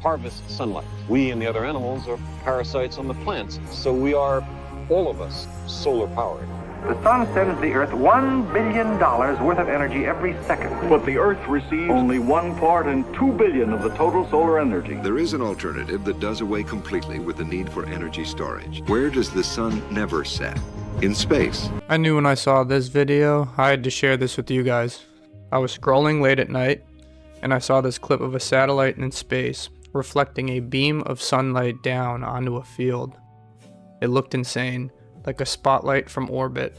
harvest sunlight. We and the other animals are parasites on the plants, so we are, all of us, solar powered. The sun sends the Earth $1 billion worth of energy every second. But the Earth receives only 1 part in 2 billion of the total solar energy. There is an alternative that does away completely with the need for energy storage. Where does the sun never set? In space. I knew when I saw this video, I had to share this with you guys. I was scrolling late at night, and I saw this clip of a satellite in space, reflecting a beam of sunlight down onto a field. It looked insane, like a spotlight from orbit.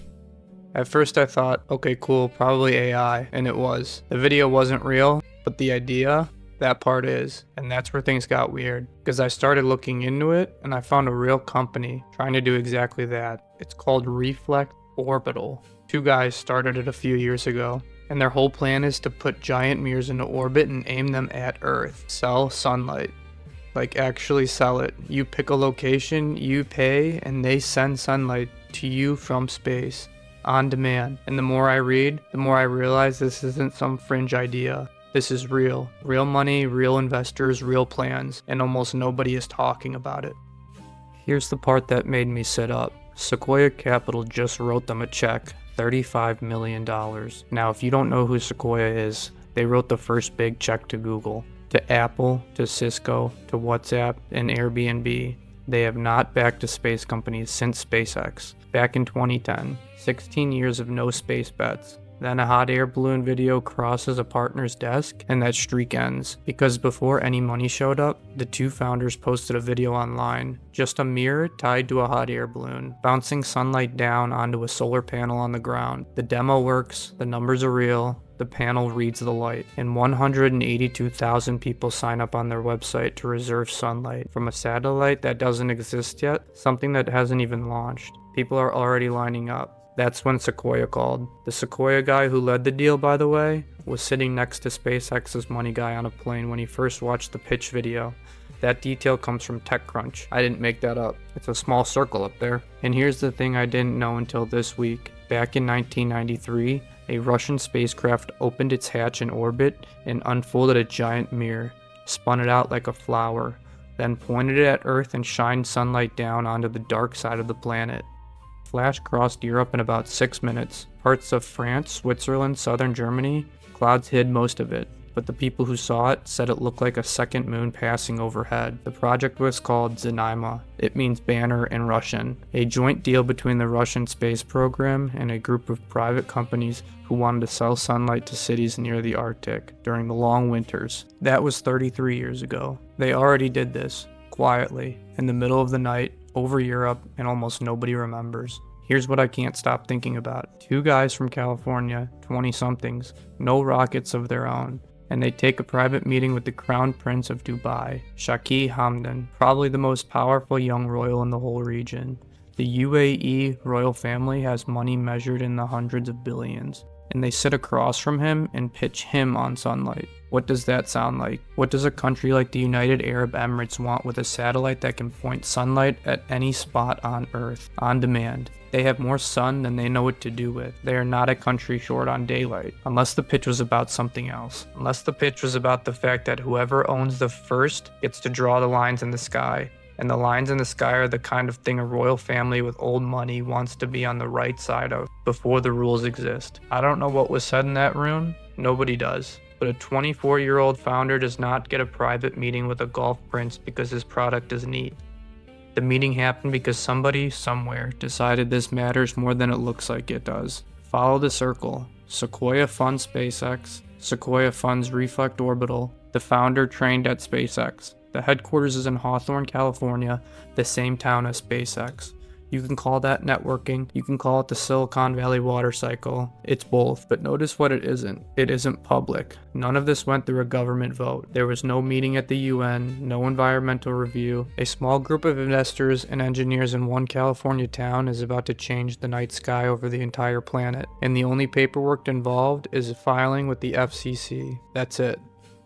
At first I thought, okay cool, probably AI, and it was. The video wasn't real, but the idea, that part is, and that's where things got weird. Because I started looking into it, and I found a real company trying to do exactly that. It's called Reflect Orbital. 2 guys started it a few years ago, and their whole plan is to put giant mirrors into orbit and aim them at Earth. Sell sunlight. Like actually sell it. You pick a location, you pay, and they send sunlight to you from space on demand. And the more I read, the more I realize this isn't some fringe idea. This is real. Real money, real investors, real plans, and almost nobody is talking about it. Here's the part that made me sit up. Sequoia Capital just wrote them a check, $35 million. Now if you don't know who Sequoia is, they wrote the first big check to Google. To Apple, to Cisco, to WhatsApp, and Airbnb. They have not backed a space company since SpaceX. Back in 2010, 16 years of no space bets. Then a hot air balloon video crosses a partner's desk, and that streak ends. Because before any money showed up, the 2 founders posted a video online. Just a mirror tied to a hot air balloon, bouncing sunlight down onto a solar panel on the ground. The demo works, the numbers are real, the panel reads the light, and 182,000 people sign up on their website to reserve sunlight from a satellite that doesn't exist yet, something that hasn't even launched. People are already lining up. That's when Sequoia called. The Sequoia guy who led the deal, by the way, was sitting next to SpaceX's money guy on a plane when he first watched the pitch video. That detail comes from TechCrunch. I didn't make that up. It's a small circle up there. And here's the thing I didn't know until this week. Back in 1993, a Russian spacecraft opened its hatch in orbit and unfolded a giant mirror, spun it out like a flower, then pointed it at Earth and shined sunlight down onto the dark side of the planet. Flash crossed Europe in about 6 minutes. Parts of France, Switzerland, southern Germany, clouds hid most of it, but the people who saw it said it looked like a second moon passing overhead. The project was called Znamya. It means banner in Russian, a joint deal between the Russian space program and a group of private companies who wanted to sell sunlight to cities near the Arctic during the long winters. That was 33 years ago. They already did this, quietly, in the middle of the night, over Europe, and almost nobody remembers. Here's what I can't stop thinking about. 2 guys from California, 20-somethings, no rockets of their own, and they take a private meeting with the Crown Prince of Dubai, Sheikh Hamdan, probably the most powerful young royal in the whole region. The UAE royal family has money measured in the hundreds of billions, and they sit across from him and pitch him on sunlight. What does that sound like? What does a country like the United Arab Emirates want with a satellite that can point sunlight at any spot on Earth, on demand? They have more sun than they know what to do with. They are not a country short on daylight, unless the pitch was about something else. Unless the pitch was about the fact that whoever owns the first gets to draw the lines in the sky. And the lines in the sky are the kind of thing a royal family with old money wants to be on the right side of before the rules exist. I don't know what was said in that room. Nobody does. But a 24-year-old founder does not get a private meeting with a golf prince because his product is neat. The meeting happened because somebody, somewhere, decided this matters more than it looks like it does. Follow the circle. Sequoia funds SpaceX. Sequoia funds Reflect Orbital. The founder trained at SpaceX. The headquarters is in Hawthorne, California, the same town as SpaceX. You can call that networking, you can call it the Silicon Valley water cycle. It's both, but notice what it isn't. It isn't public. None of this went through a government vote. There was no meeting at the UN, no environmental review. A small group of investors and engineers in one California town is about to change the night sky over the entire planet. And the only paperwork involved is filing with the FCC. That's it.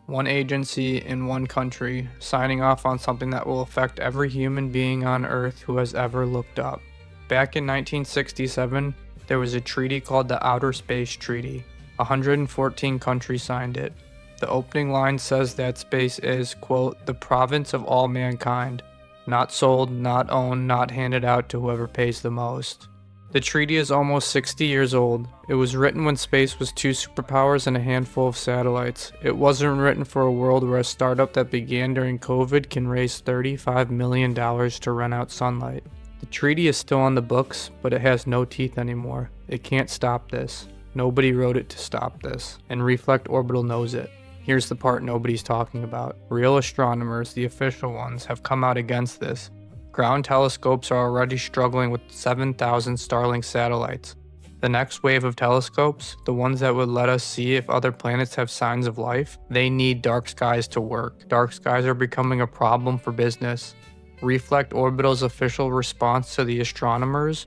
One agency in one country signing off on something that will affect every human being on Earth who has ever looked up. Back in 1967, there was a treaty called the Outer Space Treaty. 114 countries signed it. The opening line says that space is, quote, the province of all mankind. Not sold, not owned, not handed out to whoever pays the most. The treaty is almost 60 years old. It was written when space was 2 superpowers and a handful of satellites. It wasn't written for a world where a startup that began during COVID can raise $35 million to rent out sunlight. The treaty is still on the books, but it has no teeth anymore. It can't stop this. Nobody wrote it to stop this, and Reflect Orbital knows it. Here's the part nobody's talking about. Real astronomers, the official ones, have come out against this. Ground telescopes are already struggling with 7,000 Starlink satellites. The next wave of telescopes, the ones that would let us see if other planets have signs of life, they need dark skies to work. Dark skies are becoming a problem for business. Reflect Orbital's official response to the astronomers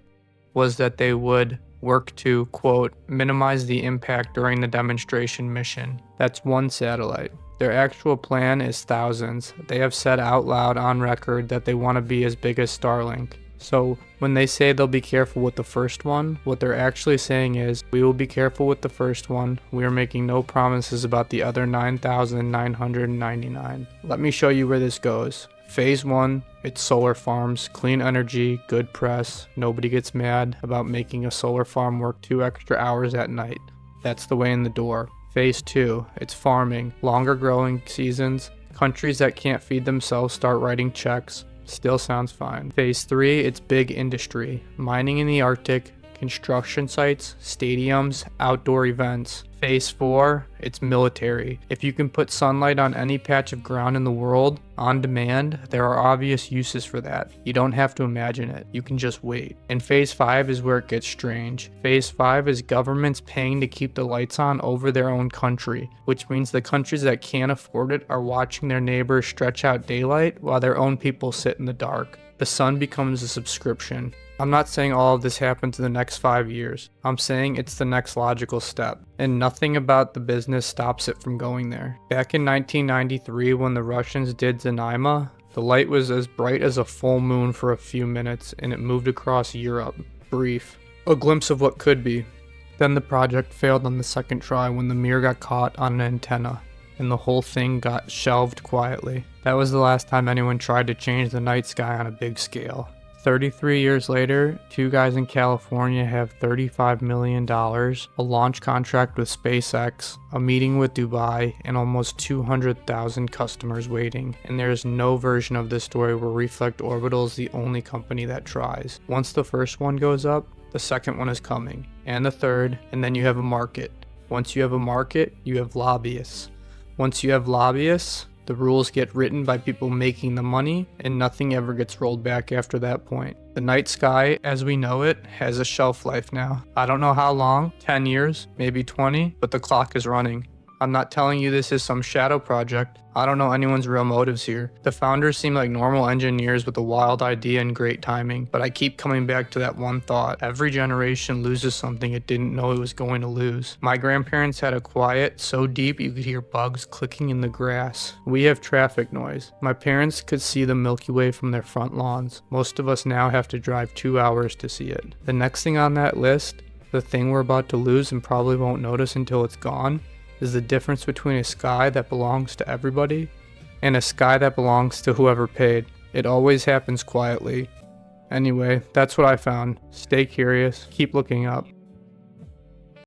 was that they would work to, quote, minimize the impact during the demonstration mission. That's 1 satellite. Their actual plan is thousands. They have said out loud on record that they want to be as big as Starlink. So when they say they'll be careful with the first one, what they're actually saying is, we will be careful with the first one. We are making no promises about the other 9,999. Let me show you where this goes. Phase 1, it's solar farms, clean energy, good press. Nobody gets mad about making a solar farm work 2 extra hours at night. That's the way in the door. Phase 2, it's farming, longer growing seasons. Countries that can't feed themselves start writing checks. Still sounds fine. Phase 3, it's big industry, mining in the Arctic, construction sites, stadiums, outdoor events. Phase 4, it's military. If you can put sunlight on any patch of ground in the world, on demand, there are obvious uses for that. You don't have to imagine it, you can just wait. And Phase 5 is where it gets strange. Phase 5 is governments paying to keep the lights on over their own country, which means the countries that can't afford it are watching their neighbors stretch out daylight while their own people sit in the dark. The sun becomes a subscription. I'm not saying all of this happens in the next 5 years. I'm saying it's the next logical step, and nothing about the business stops it from going there. Back in 1993, when the Russians did Znamya, the light was as bright as a full moon for a few minutes, and it moved across Europe. Brief. A glimpse of what could be. Then the project failed on the second try when the mirror got caught on an antenna, and the whole thing got shelved quietly. That was the last time anyone tried to change the night sky on a big scale. 33 years later, 2 guys in California have $35 million, a launch contract with SpaceX, a meeting with Dubai, and almost 200,000 customers waiting. And there is no version of this story where Reflect Orbital is the only company that tries. Once the first one goes up, the second one is coming, and the third, and then you have a market. Once you have a market, you have lobbyists. Once you have lobbyists, the rules get written by people making the money, and nothing ever gets rolled back after that point. The night sky, as we know it, has a shelf life now. I don't know how long, 10 years, maybe 20, but the clock is running. I'm not telling you this is some shadow project. I don't know anyone's real motives here. The founders seem like normal engineers with a wild idea and great timing, but I keep coming back to that one thought. Every generation loses something it didn't know it was going to lose. My grandparents had a quiet so deep you could hear bugs clicking in the grass. We have traffic noise. My parents could see the Milky Way from their front lawns. Most of us now have to drive 2 hours to see it. The next thing on that list, the thing we're about to lose and probably won't notice until it's gone, is the difference between a sky that belongs to everybody and a sky that belongs to whoever paid. It always happens quietly. Anyway, that's what I found. Stay curious, keep looking up.